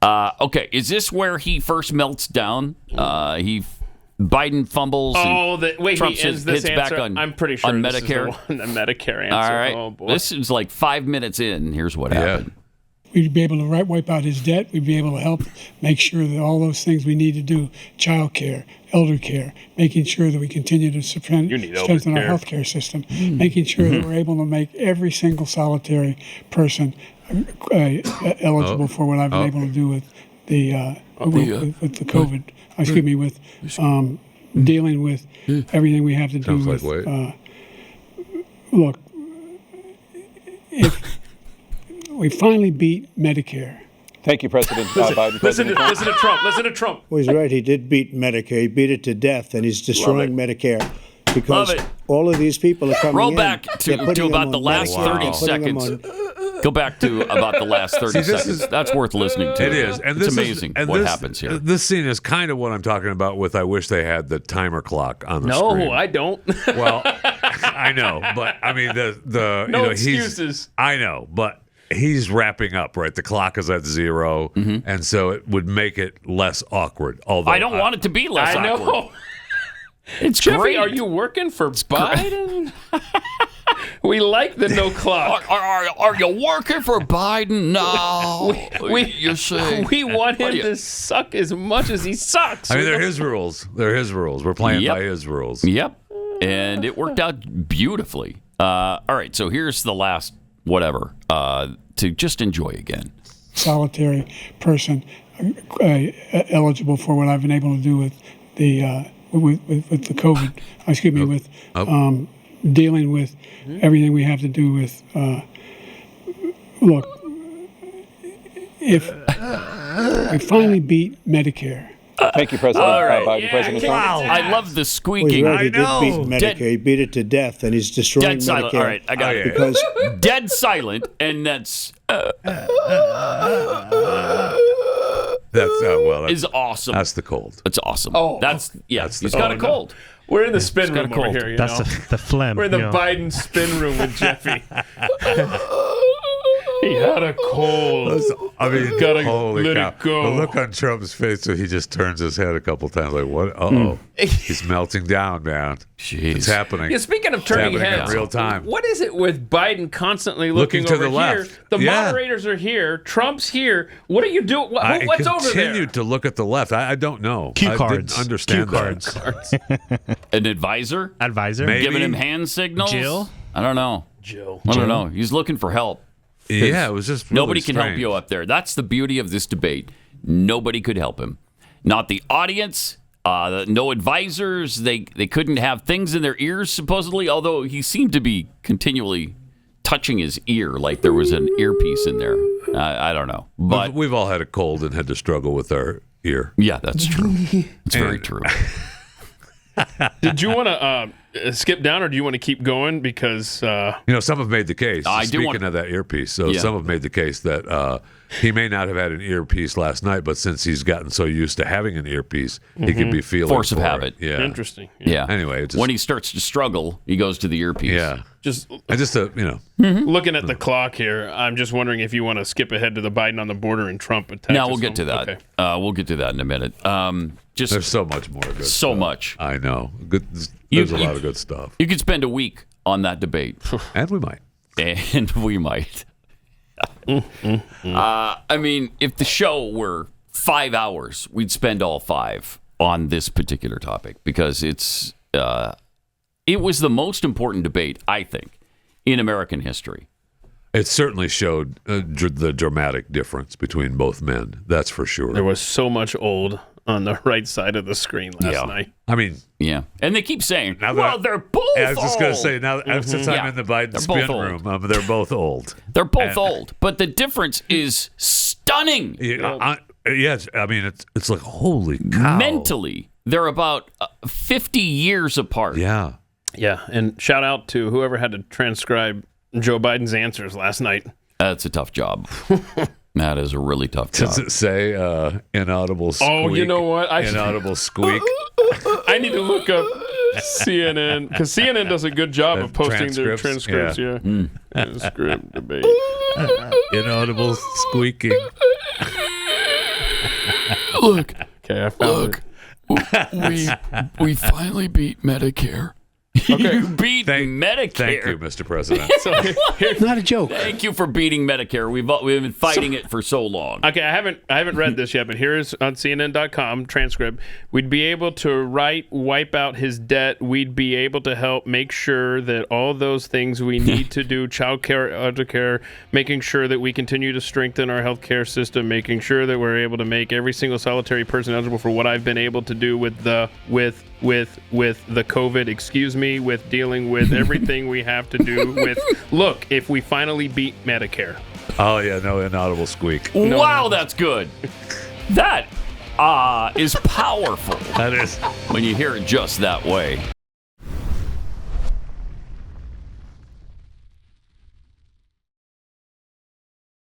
Okay, is this where he first melts down? Biden fumbles. Trump he ends this hits answer. Back on, I'm pretty sure on this Medicare. Is the Medicare answer. All right. Oh, boy. This is like 5 minutes in. Here's what happened. We'd be able to wipe out his debt. We'd be able to help make sure that all those things we need to do, child care, elder care, making sure that we continue to strengthen our health care system, making sure that we're able to make every single solitary person eligible for what I've been able to do with the with the COVID. Excuse me, with dealing with everything we have to do with. Look, if we finally beat Medicare. Thank you, President Biden. Listen to Trump. Listen to Trump. Well, he's right. He did beat Medicare. He beat it to death, and he's destroying Medicare because all of these people are coming Roll in. back to about the last 30 seconds. Go back to about the last 30 seconds. That's worth listening to. It is. And it's amazing what happens here. This scene is kind of what I'm talking about with I wish they had the timer clock on the screen. No, I don't. Well, I know, but I mean, excuses. I know, but he's wrapping up, right? The clock is at 0, and so it would make it less awkward. Although I don't want it to be less awkward. I know. It's Jeffy, great. are you working for Biden? We like the no clock. Are you working for Biden? No. You say. We want him to suck as much as he sucks. I mean, they're his rules. They're his rules. We're playing by his rules. Yep. And it worked out beautifully. All right, so here's the last whatever to just enjoy again. Solitary person eligible for what I've been able to do with the with the COVID. Excuse me, with dealing with everything we have to do with. Look, if we finally beat Medicare. Thank you, President Biden. President Trump. Wow. I love the squeaking. Well, he did beat Medicare. He beat it to death, and he's destroying Dead silent. Medicare. All right, I got it. Because dead silent, and that's is awesome. That's the cold. It's awesome. Oh, he's got a cold. We're in the spin room over here. That's the phlegm. We're in the Biden spin room with Jeffy. He had a cold. I mean, gotta holy let cow. it go. The look on Trump's face, so he just turns his head a couple times like, what? Uh-oh. He's melting down, man. Jeez. It's happening. Yeah, speaking of turning heads, in real time. What is it with Biden constantly looking to over the here? left? The moderators are here. Trump's here. What are you doing? What's over there? I continued to look at the left. I don't know. Cue I cards. didn't understand Cue that. cards. An advisor? Maybe. Giving him hand signals? Jill? I don't know. Jill. I don't know. He's looking for help. Yeah, it was just really nobody can help you up there. That's the beauty of this debate. Nobody could help him. Not the audience. No advisors. They couldn't have things in their ears, supposedly, although he seemed to be continually touching his ear like there was an earpiece in there. I don't know. But we've all had a cold and had to struggle with our ear. Yeah, that's true. It's very true. Did you want to skip down, or do you want to keep going? Because some have made the case. Speaking of that earpiece, some have made the case that he may not have had an earpiece last night, but since he's gotten so used to having an earpiece, he could be feeling force of habit. Yeah, interesting. Yeah. Anyway, when he starts to struggle, he goes to the earpiece. Yeah. Looking at the clock here, I'm just wondering if you want to skip ahead to the Biden on the border and Trump in Texas. No, we'll get to that. Okay. We'll get to that in a minute. There's so much more good stuff. Much. I know. There's a lot of good stuff. You could spend a week on that debate. And we might. I mean, if the show were 5 hours, we'd spend all 5 on this particular topic because it was the most important debate, I think, in American history. It certainly showed the dramatic difference between both men. That's for sure. There was so much old on the right side of the screen last night. I mean, yeah. And they keep saying, they're both old. I was just going to say, now since I'm in the Biden spin room, they're both old. They're both old. But the difference is stunning. Yes. I mean, it's like, holy cow. Mentally, they're about 50 years apart. Yeah. Yeah. And shout out to whoever had to transcribe Joe Biden's answers last night. That's a tough job. That is a really tough job. Does it say inaudible squeak? Oh, you know what? Inaudible squeak. I need to look up CNN, because CNN does a good job of posting their transcripts. Yeah. Transcript debate. Inaudible squeaking. Look, okay, I found it. We finally beat Medicare. Okay. You beat Medicare. Thank you, Mr. President. Not a joke. Thank you for beating Medicare. We've been fighting it for so long. Okay, I haven't read this yet, but here's on CNN.com transcript. We'd be able to wipe out his debt. We'd be able to help make sure that all those things we need to do, child care, elder care, making sure that we continue to strengthen our healthcare system, making sure that we're able to make every single solitary person eligible for what I've been able to do with the COVID, with dealing with everything we have to do with, look, if we finally beat Medicare. Oh, yeah, no inaudible squeak. Wow, that's good. That is powerful. That is. When you hear it just that way.